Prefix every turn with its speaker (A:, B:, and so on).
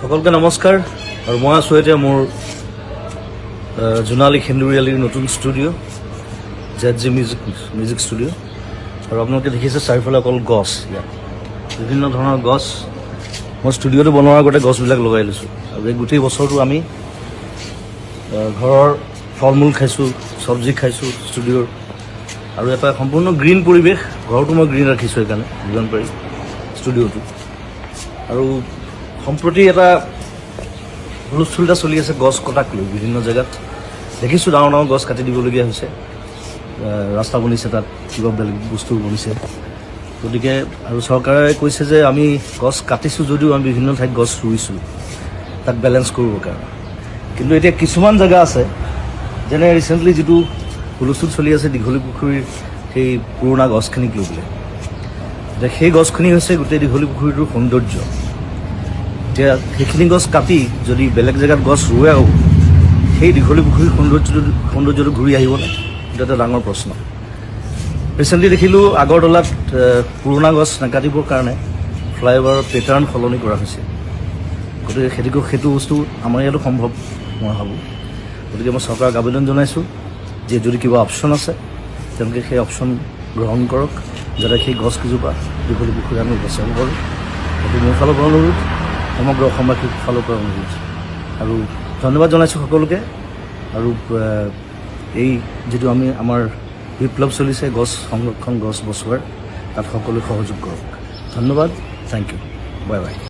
A: সকলকে নমস্কাৰ আৰু মই আছোঁ এতিয়া মোৰ জোনালী সেন্দুৰীয়ালিৰ নতুন ষ্টুডিঅ' ZG মিউজিক ষ্টুডিঅ' আৰু আপোনালোকে দেখিছে চাৰিওফালে অকল গছ, ইয়াত বিভিন্ন ধৰণৰ গছ। মই ষ্টুডিঅ'টো বনোৱাৰ আগতে গছবিলাক লগাই লৈছোঁ আৰু এই গোটেই বছৰটো আমি ঘৰৰ ফল মূল খাইছোঁ, চব্জি খাইছোঁ ষ্টুডিঅ'ৰ, আৰু এটা সম্পূৰ্ণ গ্ৰীণ পৰিৱেশ। ঘৰটো মই গ্ৰীণ ৰাখিছোঁ সেইকাৰণে যিমান পাৰি ষ্টুডিঅ'টো। আৰু সম্প্ৰতি এটা হুলস্থুল এটা চলি আছে গছ কটাক লৈ। বিভিন্ন জেগাত দেখিছোঁ ডাঙৰ ডাঙৰ গছ কাটি দিবলগীয়া হৈছে, ৰাস্তা বনিছে, তাত কিবা বেলেগ বস্তু বনিছে। গতিকে আৰু চৰকাৰে কৈছে যে আমি গছ কাটিছোঁ যদিও আমি বিভিন্ন ঠাইত গছ ৰুইছোঁ তাক বেলেঞ্চ কৰিবৰ কাৰণে। কিন্তু এতিয়া কিছুমান জেগা আছে, যেনে ৰিচেণ্টলি যিটো হুলস্থুল চলি আছে দীঘলী পুখুৰীৰ সেই পুৰণা গছখিনিক লৈ পেলাই। এতিয়া সেই গছখিনি হৈছে গোটেই দীঘলী পুখুৰীটোৰ সৌন্দৰ্য। এতিয়া সেইখিনি গছ কাটি যদি বেলেগ জেগাত গছ ৰুৱেও সেই দীঘলী পুখুৰীৰ সৌন্দৰ্যটো ঘূৰি আহিবনে, এইটো এটা ডাঙৰ প্ৰশ্ন। ৰিচেণ্টলি দেখিলোঁ আগৰতলাত পুৰণা গছ নাকাটিবৰ কাৰণে ফ্লাইঅভাৰৰ পেটাৰ্ণ সলনি কৰা হৈছে। গতিকে সেইটো বস্তু আমাৰ ইয়াতো সম্ভৱ মই ভাবোঁ। গতিকে মই চৰকাৰক আবেদন জনাইছোঁ যে যদি কিবা অপশ্যন আছে তেওঁলোকে সেই অপশ্যন গ্ৰহণ কৰক, যাতে সেই গছকেইজোপা দীঘলী পুখুৰী আমি বচাব পাৰোঁ। সেইটো মোৰ ফালৰ পৰা অনুৰোধ, সমগ্ৰ অসমবাসীৰ ফালৰ পৰা অনুৰোধ। আৰু ধন্যবাদ জনাইছোঁ সকলোকে। আৰু এই যিটো আমাৰ বিপ্লৱ চলিছে গছ সংৰক্ষণ, গছ বচোৱাৰ, তাত সকলোৱে সহযোগ কৰক। ধন্যবাদ, থেংক ইউ, বাই বাই।